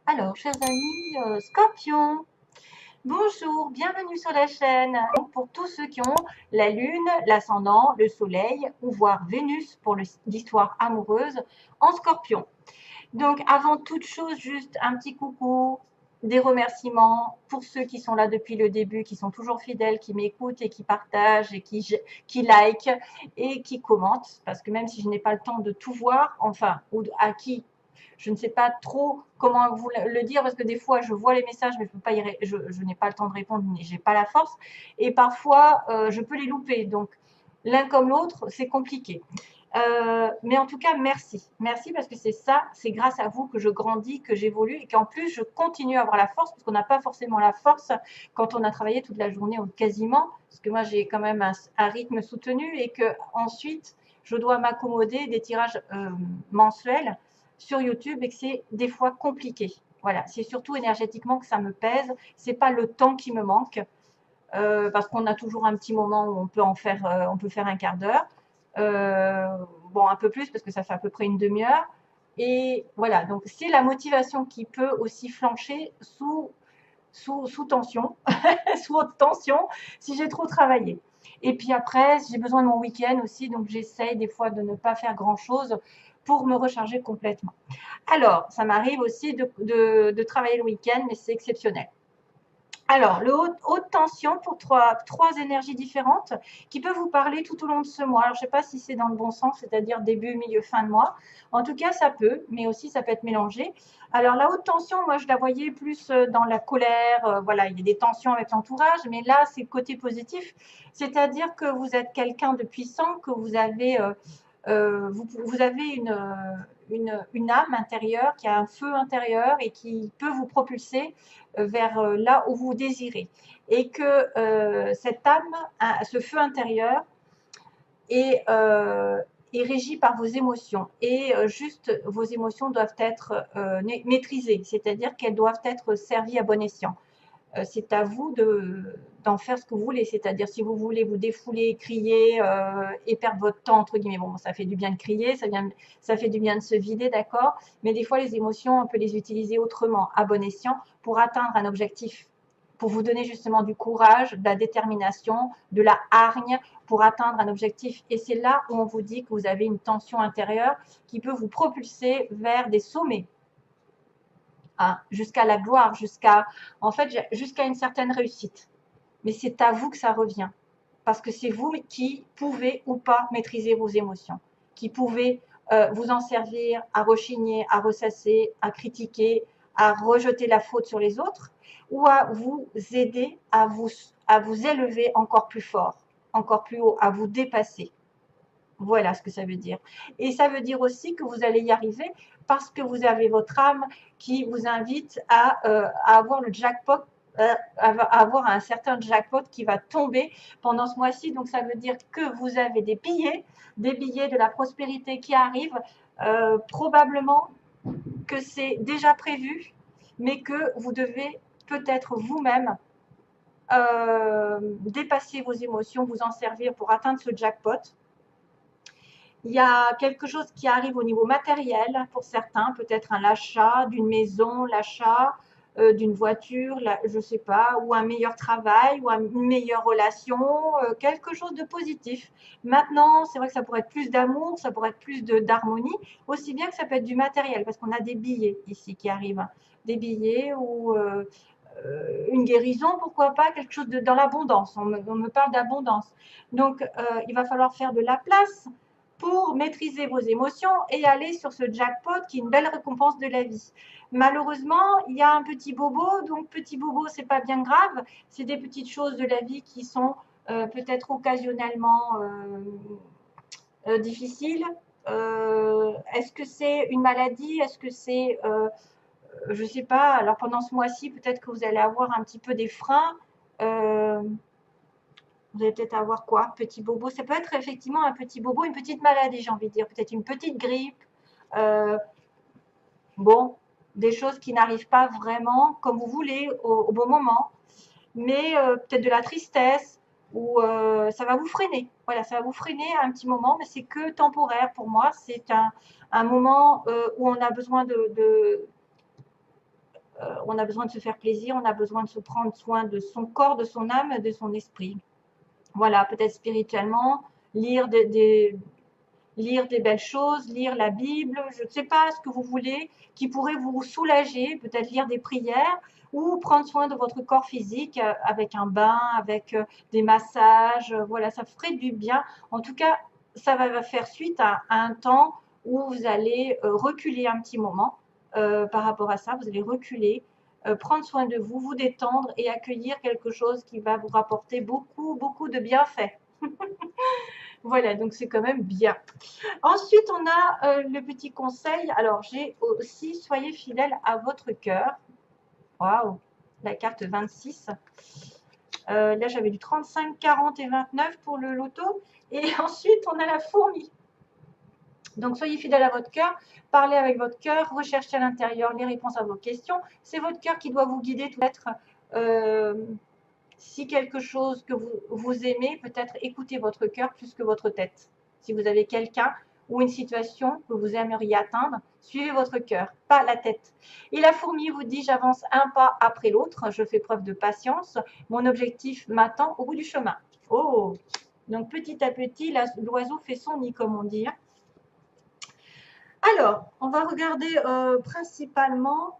Alors, chers amis Scorpions, bonjour, bienvenue sur la chaîne. Donc, pour tous ceux qui ont la Lune, l'ascendant, le Soleil ou voire Vénus pour l'histoire amoureuse en Scorpion. Donc, avant toute chose, juste un petit coucou, des remerciements pour ceux qui sont là depuis le début, qui sont toujours fidèles, qui m'écoutent et qui partagent et qui like et qui commentent. Parce que même si je n'ai pas le temps de tout voir, enfin, ou à qui je ne sais pas trop comment vous le dire parce que des fois je vois les messages mais je peux pas je n'ai pas le temps de répondre, j'ai pas la force et parfois je peux les louper. Donc l'un comme l'autre, c'est compliqué. Mais en tout cas, merci. Merci parce que c'est ça, c'est grâce à vous que je grandis, que j'évolue et qu'en plus je continue à avoir la force parce qu'on n'a pas forcément la force quand on a travaillé toute la journée ou quasiment, parce que moi j'ai quand même un rythme soutenu et que ensuite je dois m'accommoder des tirages mensuels sur YouTube et que c'est des fois compliqué. Voilà, c'est surtout énergétiquement que ça me pèse. C'est pas le temps qui me manque parce qu'on a toujours un petit moment où on peut faire un quart d'heure. Euh, bon, un peu plus parce que ça fait à peu près une demi-heure. Et voilà, donc c'est la motivation qui peut aussi flancher sous tension, sous haute tension, si j'ai trop travaillé. Et puis après, j'ai besoin de mon week-end aussi, donc j'essaye des fois de ne pas faire grand-chose pour me recharger complètement. Alors, ça m'arrive aussi de travailler le week-end, mais c'est exceptionnel. Alors, le haute tension pour trois énergies différentes qui peuvent vous parler tout au long de ce mois. Alors, je ne sais pas si c'est dans le bon sens, c'est-à-dire début, milieu, fin de mois. En tout cas, ça peut, mais aussi ça peut être mélangé. Alors, la haute tension, moi, je la voyais plus dans la colère. Voilà, il y a des tensions avec l'entourage, mais là, c'est le côté positif. C'est-à-dire que vous êtes quelqu'un de puissant, que vous avez vous avez une âme intérieure qui a un feu intérieur et qui peut vous propulser vers là où vous désirez. Et que cette âme, ce feu intérieur est régi par vos émotions. Et juste, vos émotions doivent être maîtrisées, c'est-à-dire qu'elles doivent être servies à bon escient. C'est à vous d'en faire ce que vous voulez. C'est-à-dire, si vous voulez vous défouler, crier et perdre votre temps, entre guillemets, bon, ça fait du bien de crier, ça fait du bien de se vider, d'accord. Mais des fois, les émotions, on peut les utiliser autrement, à bon escient, pour atteindre un objectif, pour vous donner justement du courage, de la détermination, de la hargne, pour atteindre un objectif. Et c'est là où on vous dit que vous avez une tension intérieure qui peut vous propulser vers des sommets. Hein, jusqu'à la gloire, en fait, jusqu'à une certaine réussite. Mais c'est à vous que ça revient. Parce que c'est vous qui pouvez ou pas maîtriser vos émotions, qui pouvez vous en servir à rechigner, à ressasser, à critiquer, à rejeter la faute sur les autres, ou à vous aider à vous élever encore plus fort, encore plus haut, à vous dépasser. Voilà ce que ça veut dire. Et ça veut dire aussi que vous allez y arriver parce que vous avez votre âme qui vous invite à avoir le jackpot, à avoir un certain jackpot qui va tomber pendant ce mois-ci. Donc ça veut dire que vous avez des billets de la prospérité qui arrivent, probablement que c'est déjà prévu, mais que vous devez peut-être vous-même dépasser vos émotions, vous en servir pour atteindre ce jackpot. Il y a quelque chose qui arrive au niveau matériel pour certains, peut-être l'achat d'une maison, l'achat d'une voiture, je ne sais pas, ou un meilleur travail, ou une meilleure relation, quelque chose de positif. Maintenant, c'est vrai que ça pourrait être plus d'amour, ça pourrait être plus d'harmonie, aussi bien que ça peut être du matériel, parce qu'on a des billets ici qui arrivent, des billets ou une guérison, pourquoi pas, quelque chose dans l'abondance. On me parle d'abondance. Donc, il va falloir faire de la place pour maîtriser vos émotions et aller sur ce jackpot qui est une belle récompense de la vie. Malheureusement, il y a un petit bobo, donc petit bobo, c'est pas bien grave, c'est des petites choses de la vie qui sont peut-être occasionnellement difficiles. Est-ce que c'est une maladie? Est-ce que c'est, je ne sais pas, alors pendant ce mois-ci, peut-être que vous allez avoir un petit peu des freins. Euh, vous allez peut-être avoir quoi? Petit bobo. Ça peut être effectivement un petit bobo, une petite maladie, j'ai envie de dire. Peut-être une petite grippe. Euh, bon, des choses qui n'arrivent pas vraiment comme vous voulez au bon moment. Mais peut-être de la tristesse ou ça va vous freiner. Voilà, ça va vous freiner à un petit moment, mais c'est que temporaire pour moi. C'est un moment où on a besoin on a besoin de se faire plaisir, on a besoin de se prendre soin de son corps, de son âme, de son esprit. Voilà, peut-être spirituellement, lire lire des belles choses, lire la Bible, je ne sais pas ce que vous voulez, qui pourrait vous soulager, peut-être lire des prières ou prendre soin de votre corps physique avec un bain, avec des massages. Voilà, ça ferait du bien. En tout cas, ça va faire suite à un temps où vous allez reculer un petit moment par rapport à ça. Vous allez reculer, prendre soin de vous, vous détendre et accueillir quelque chose qui va vous rapporter beaucoup, beaucoup de bienfaits. Voilà, donc c'est quand même bien. Ensuite, on a le petit conseil. Alors, j'ai aussi, soyez fidèles à votre cœur. Waouh, la carte 26. Là, j'avais du 35, 40 et 29 pour le loto. Et ensuite, on a la fourmi. Donc, soyez fidèles à votre cœur, parlez avec votre cœur, recherchez à l'intérieur les réponses à vos questions. C'est votre cœur qui doit vous guider, peut-être. Si quelque chose que vous aimez, peut-être écoutez votre cœur plus que votre tête. Si vous avez quelqu'un ou une situation que vous aimeriez atteindre, suivez votre cœur, pas la tête. Et la fourmi vous dit, j'avance un pas après l'autre, je fais preuve de patience, mon objectif m'attend au bout du chemin. Oh, donc petit à petit, l'oiseau fait son nid, comme on dit. Alors, on va regarder principalement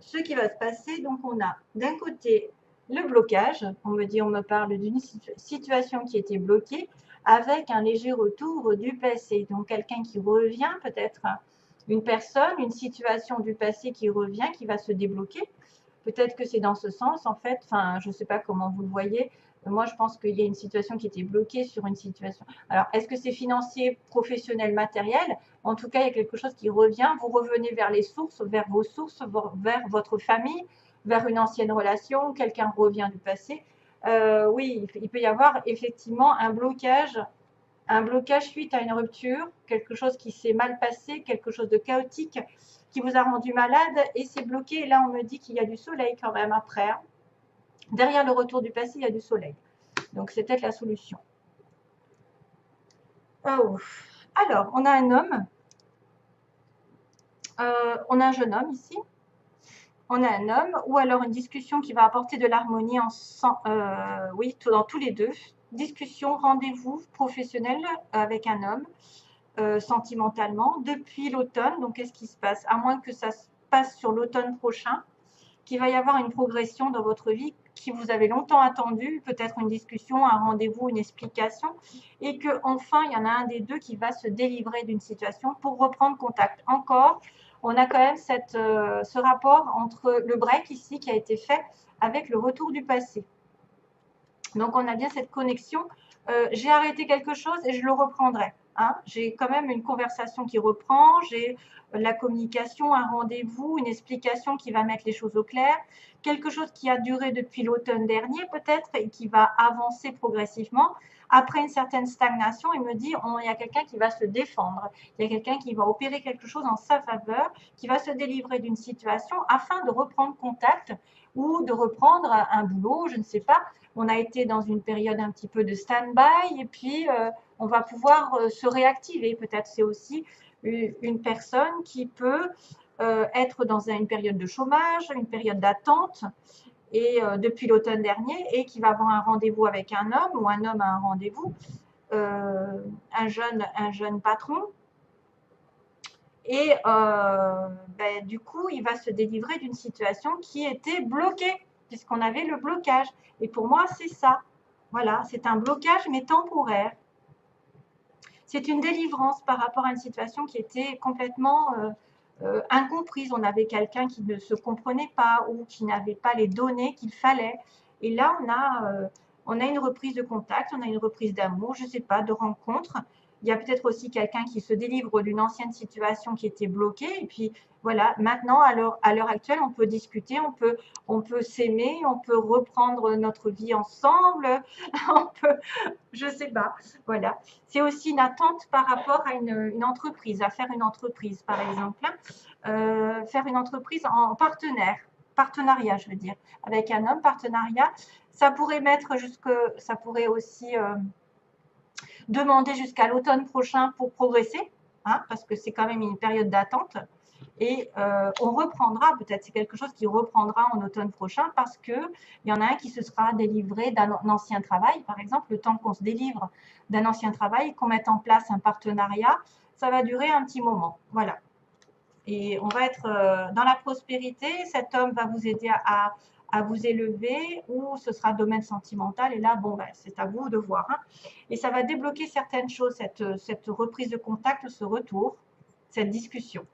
ce qui va se passer. Donc, on a d'un côté le blocage. On me parle d'une situation qui était bloquée avec un léger retour du passé. Donc, quelqu'un qui revient, peut-être une personne, une situation du passé qui revient, qui va se débloquer. Peut-être que c'est dans ce sens, en fait. Enfin, je ne sais pas comment vous le voyez. Moi, je pense qu'il y a une situation qui était bloquée sur une situation. Alors, est-ce que c'est financier, professionnel, matériel? En tout cas, il y a quelque chose qui revient. Vous revenez vers les sources, vers vos sources, vers votre famille, vers une ancienne relation. Quelqu'un revient du passé. Oui, il peut y avoir effectivement un blocage suite à une rupture, quelque chose qui s'est mal passé, quelque chose de chaotique qui vous a rendu malade et c'est bloqué. Et là, on me dit qu'il y a du soleil quand même après. Derrière le retour du passé, il y a du soleil. Donc, c'est peut-être la solution. Oh. Alors, on a un homme. On a un jeune homme ici. On a un homme ou alors une discussion qui va apporter de l'harmonie oui, dans tous les deux. Discussion, rendez-vous professionnel avec un homme. Sentimentalement depuis l'automne. Donc, qu'est-ce qui se passe? À moins que ça se passe sur l'automne prochain, qu'il va y avoir une progression dans votre vie qui vous avez longtemps attendu, peut-être une discussion, un rendez-vous, une explication, et que enfin il y en a un des deux qui va se délivrer d'une situation pour reprendre contact. Encore, on a quand même ce rapport entre le break ici qui a été fait avec le retour du passé. Donc, on a bien cette connexion. J'ai arrêté quelque chose et je le reprendrai. Hein. J'ai quand même une conversation qui reprend, j'ai la communication, un rendez-vous, une explication qui va mettre les choses au clair, quelque chose qui a duré depuis l'automne dernier peut-être et qui va avancer progressivement. Après une certaine stagnation, il me dit, il y a quelqu'un qui va se défendre, il y a quelqu'un qui va opérer quelque chose en sa faveur, qui va se délivrer d'une situation afin de reprendre contact ou de reprendre un boulot, je ne sais pas. On a été dans une période un petit peu de stand-by et puis on va pouvoir se réactiver. Peut-être c'est aussi une personne qui peut être dans une période de chômage, une période d'attente et depuis l'automne dernier et qui va avoir un rendez-vous avec un homme ou un homme a un rendez-vous, un jeune patron. Et du coup, il va se délivrer d'une situation qui était bloquée, puisqu'on avait le blocage. Et pour moi, c'est ça. Voilà, c'est un blocage, mais temporaire. C'est une délivrance par rapport à une situation qui était complètement incomprise. On avait quelqu'un qui ne se comprenait pas ou qui n'avait pas les données qu'il fallait. Et là, on a une reprise de contact, on a une reprise d'amour, je ne sais pas, de rencontre. Il y a peut-être aussi quelqu'un qui se délivre d'une ancienne situation qui était bloquée. Et puis, voilà, maintenant, à l'heure actuelle, on peut discuter, on peut s'aimer, on peut reprendre notre vie ensemble, on peut, je ne sais pas, voilà. C'est aussi une attente par rapport à une entreprise, à faire une entreprise, par exemple. Faire une entreprise en partenariat, je veux dire, avec un homme, partenariat. Ça pourrait ça pourrait aussi demander jusqu'à l'automne prochain pour progresser, hein, parce que c'est quand même une période d'attente. Et on reprendra, peut-être c'est quelque chose qui reprendra en automne prochain parce qu'il y en a un qui se sera délivré d'un ancien travail. Par exemple, le temps qu'on se délivre d'un ancien travail, qu'on mette en place un partenariat, ça va durer un petit moment. Voilà. Et on va être dans la prospérité. Cet homme va vous aider à vous élever, ou ce sera domaine sentimental. Et là, bon, ben, c'est à vous de voir. Hein. Et ça va débloquer certaines choses, cette reprise de contact, ce retour, cette discussion.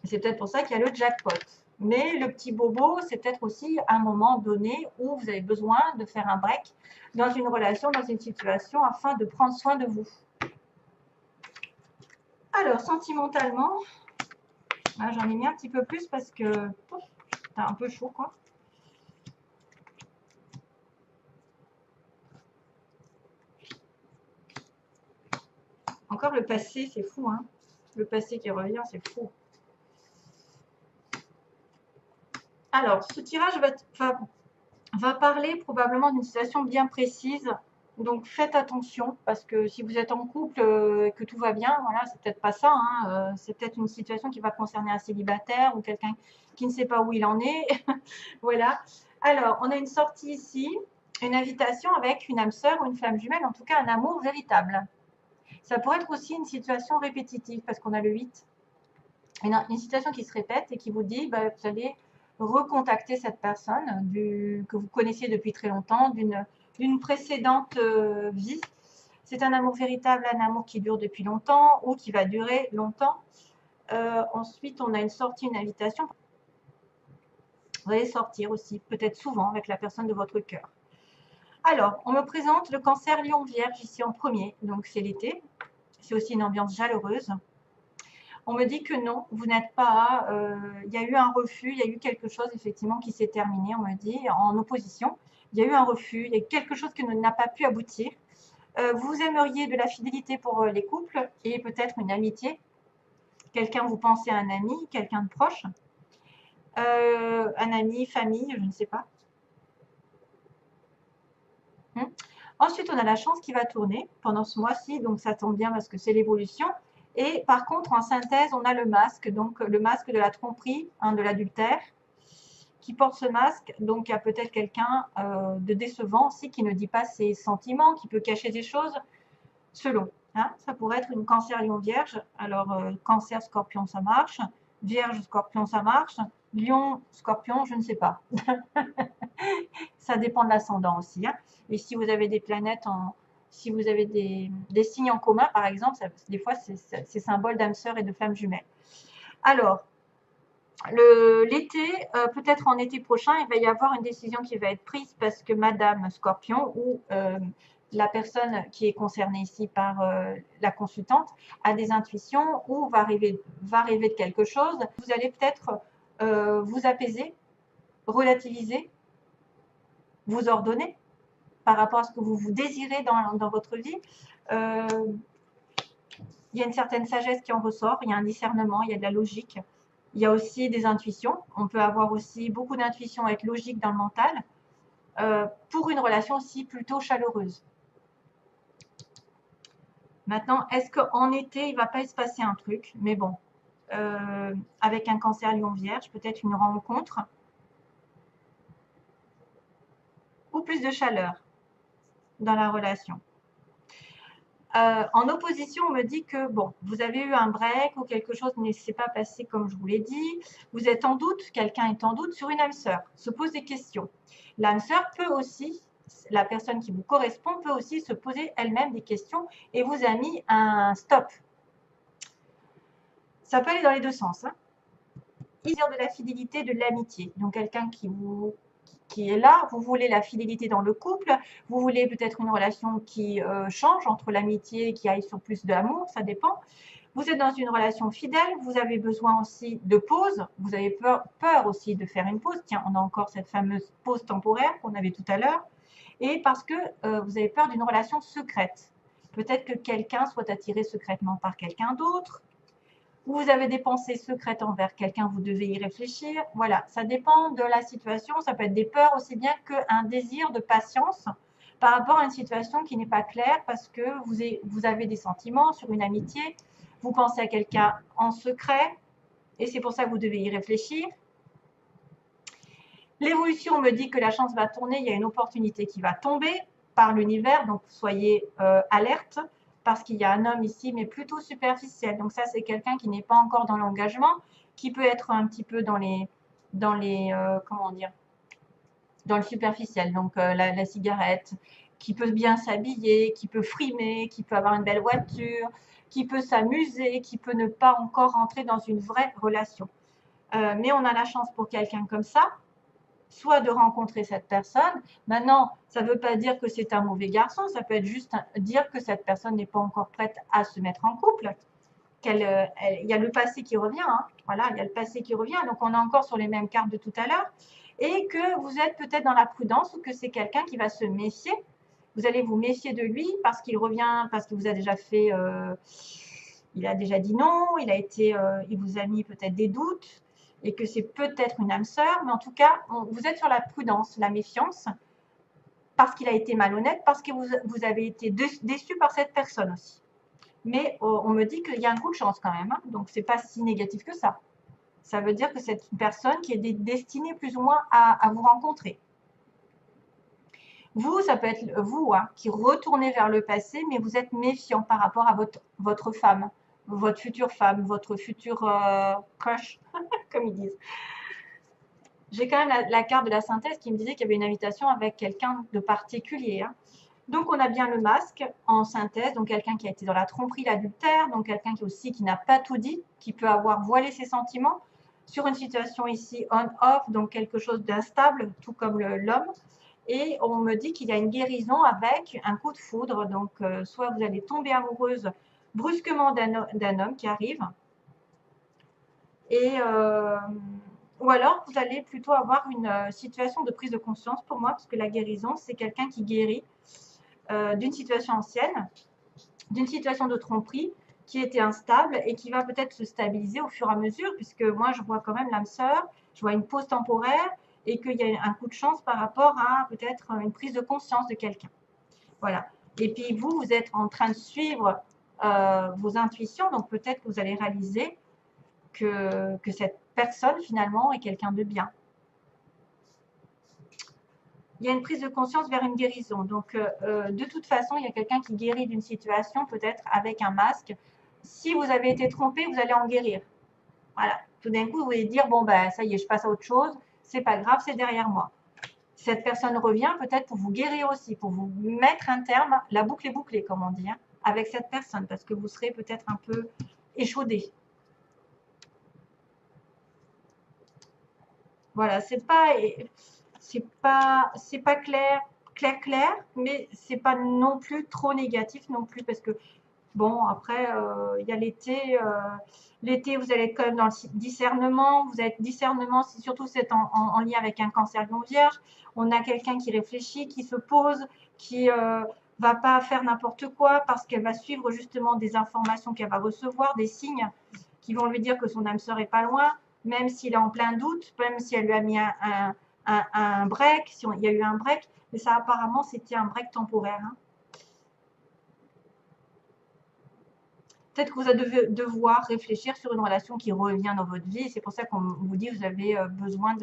C'est peut-être pour ça qu'il y a le jackpot. Mais le petit bobo, c'est peut-être aussi un moment donné où vous avez besoin de faire un break dans une relation, dans une situation, afin de prendre soin de vous. Alors, sentimentalement, j'en ai mis un petit peu plus parce que c'est un peu chaud, quoi. Encore le passé, c'est fou, hein. Le passé qui revient, c'est fou. Alors, ce tirage va parler probablement d'une situation bien précise. Donc, faites attention, parce que si vous êtes en couple, que tout va bien, voilà, c'est peut-être pas ça. Hein, c'est peut-être une situation qui va concerner un célibataire ou quelqu'un qui ne sait pas où il en est. Voilà. Alors, on a une sortie ici, une invitation avec une âme sœur ou une flamme jumelle, en tout cas un amour véritable. Ça pourrait être aussi une situation répétitive, parce qu'on a le 8. Une situation qui se répète et qui vous dit, bah, vous allez recontacter cette personne que vous connaissiez depuis très longtemps, d'une précédente vie. C'est un amour véritable, un amour qui dure depuis longtemps ou qui va durer longtemps. Ensuite, on a une sortie, une invitation. Vous allez sortir aussi, peut-être souvent, avec la personne de votre cœur. Alors, on me présente le cancer lion vierge ici en premier, donc c'est l'été. C'est aussi une ambiance chaleureuse. On me dit que non, vous n'êtes pas... il y a eu un refus, il y a eu quelque chose effectivement qui s'est terminé, on me dit, en opposition. Il y a eu un refus, il y a eu quelque chose qui n'a pas pu aboutir. Vous aimeriez de la fidélité pour les couples et peut-être une amitié. Quelqu'un, vous pensez à un ami, quelqu'un de proche. Un ami, famille, je ne sais pas. Ensuite, on a la chance qui va tourner pendant ce mois-ci, donc ça tombe bien parce que c'est l'évolution. Et par contre, en synthèse, on a le masque, donc le masque de la tromperie, hein, de l'adultère, qui porte ce masque. Donc, il y a peut-être quelqu'un de décevant aussi qui ne dit pas ses sentiments, qui peut cacher des choses, selon. Hein. Ça pourrait être une cancer lion vierge. Alors, cancer scorpion, ça marche. Vierge scorpion, ça marche. Lion scorpion, je ne sais pas. Ça dépend de l'ascendant aussi. Hein. Et si vous avez des planètes si vous avez des signes en commun, par exemple, des fois, c'est symbole d'âme sœur et de flamme jumelle. Alors, l'été, peut-être en été prochain, il va y avoir une décision qui va être prise parce que Madame Scorpion ou la personne qui est concernée ici par la consultante a des intuitions ou va rêver de quelque chose. Vous allez peut-être vous apaiser, relativiser, vous ordonner par rapport à ce que vous désirez dans votre vie. Il y a une certaine sagesse qui en ressort, il y a un discernement, il y a de la logique. Il y a aussi des intuitions. On peut avoir aussi beaucoup d'intuitions, être logique dans le mental, pour une relation aussi plutôt chaleureuse. Maintenant, est-ce qu'en été, il ne va pas se passer un truc? Mais bon, avec un cancer lion vierge, peut-être une rencontre ou plus de chaleur dans la relation. En opposition, on me dit que bon, vous avez eu un break ou quelque chose ne s'est pas passé comme je vous l'ai dit. Vous êtes en doute, quelqu'un est en doute sur une âme sœur, se pose des questions. L'âme sœur peut aussi, la personne qui vous correspond peut aussi se poser elle-même des questions et vous a mis un stop. Ça peut aller dans les deux sens. Hein. Il y a de la fidélité, de l'amitié. Donc quelqu'un qui est là, vous voulez la fidélité dans le couple, vous voulez peut-être une relation qui change entre l'amitié, qui aille sur plus d'amour, ça dépend. Vous êtes dans une relation fidèle, vous avez besoin aussi de pause, vous avez peur aussi de faire une pause. Tiens, on a encore cette fameuse pause temporaire qu'on avait tout à l'heure. Et parce que vous avez peur d'une relation secrète. Peut-être que quelqu'un soit attiré secrètement par quelqu'un d'autre, ou vous avez des pensées secrètes envers quelqu'un, vous devez y réfléchir. Voilà, ça dépend de la situation. Ça peut être des peurs aussi bien qu'un désir de patience par rapport à une situation qui n'est pas claire parce que vous avez des sentiments sur une amitié. Vous pensez à quelqu'un en secret et c'est pour ça que vous devez y réfléchir. L'évolution me dit que la chance va tourner, il y a une opportunité qui va tomber par l'univers, donc soyez alerte parce qu'il y a un homme ici, mais plutôt superficiel. Donc ça, c'est quelqu'un qui n'est pas encore dans l'engagement, qui peut être un petit peu dans les comment dire, dans le superficiel, donc la cigarette, qui peut bien s'habiller, qui peut frimer, qui peut avoir une belle voiture, qui peut s'amuser, qui peut ne pas encore rentrer dans une vraie relation. Mais on a la chance pour quelqu'un comme ça, soit de rencontrer cette personne. Maintenant, ça ne veut pas dire que c'est un mauvais garçon, ça peut être juste dire que cette personne n'est pas encore prête à se mettre en couple. Il y a le passé qui revient, hein. Voilà, il y a le passé qui revient, donc on est encore sur les mêmes cartes de tout à l'heure, et que vous êtes peut-être dans la prudence ou que c'est quelqu'un qui va se méfier. Vous allez vous méfier de lui parce qu'il revient, parce que vous a déjà fait, il a déjà dit non, il vous a mis peut-être des doutes, et que c'est peut-être une âme sœur, mais en tout cas, vous êtes sur la prudence, la méfiance, parce qu'il a été malhonnête, parce que vous avez été déçu par cette personne aussi. Mais on me dit qu'il y a un coup de chance quand même, hein, donc c'est pas si négatif que ça. Ça veut dire que c'est une personne qui est destinée plus ou moins à vous rencontrer. Vous, ça peut être vous hein, qui retournez vers le passé, mais vous êtes méfiant par rapport à votre femme, votre future crush, comme ils disent. J'ai quand même la carte de la synthèse qui me disait qu'il y avait une invitation avec quelqu'un de particulier. Hein. Donc, on a bien le masque en synthèse, donc quelqu'un qui a été dans la tromperie, l'adultère, donc quelqu'un qui n'a pas tout dit, qui peut avoir voilé ses sentiments sur une situation ici on-off, donc quelque chose d'instable, tout comme l'homme. Et on me dit qu'il y a une guérison avec un coup de foudre, donc soit vous allez tomber amoureuse brusquement d'un homme qui arrive, et ou alors vous allez plutôt avoir une situation de prise de conscience pour moi, parce que la guérison, c'est quelqu'un qui guérit d'une situation ancienne, d'une situation de tromperie qui était instable et qui va peut-être se stabiliser au fur et à mesure, puisque moi je vois quand même l'âme sœur, je vois une pause temporaire et qu'il y a un coup de chance par rapport à peut-être une prise de conscience de quelqu'un. Voilà. Et puis vous êtes en train de suivre vos intuitions, donc peut-être que vous allez réaliser que cette personne finalement est quelqu'un de bien. Il y a une prise de conscience vers une guérison. Donc, de toute façon, il y a quelqu'un qui guérit d'une situation, peut-être avec un masque. Si vous avez été trompé, vous allez en guérir. Voilà. Tout d'un coup, vous allez dire, bon, ben, ça y est, je passe à autre chose. C'est pas grave, c'est derrière moi. Cette personne revient peut-être pour vous guérir aussi, pour vous mettre un terme, la boucle est bouclée, comme on dit, hein, avec cette personne, parce que vous serez peut-être un peu échaudé. Voilà, c'est pas clair, mais c'est pas non plus trop négatif non plus parce que bon après il y a l'été, l'été vous allez être quand même dans le discernement, vous êtes discernement, surtout c'est en lien avec un cancer non vierge. On a quelqu'un qui réfléchit, qui se pose, qui va pas faire n'importe quoi parce qu'elle va suivre justement des informations qu'elle va recevoir, des signes qui vont lui dire que son âme sœur est pas loin, même s'il est en plein doute, même si elle lui a mis un break, si il y a eu un break, mais ça apparemment c'était un break temporaire. Hein. Peut-être que vous allez devoir réfléchir sur une relation qui revient dans votre vie. C'est pour ça qu'on vous dit que vous avez besoin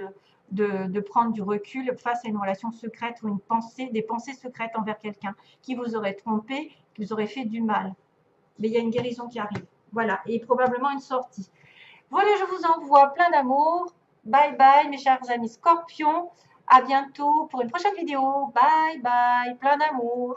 de prendre du recul face à une relation secrète ou des pensées secrètes envers quelqu'un qui vous aurait trompé, qui vous aurait fait du mal. Mais il y a une guérison qui arrive. Voilà, et probablement une sortie. Voilà, je vous envoie plein d'amour. Bye bye mes chers amis scorpions. À bientôt pour une prochaine vidéo. Bye bye, plein d'amour.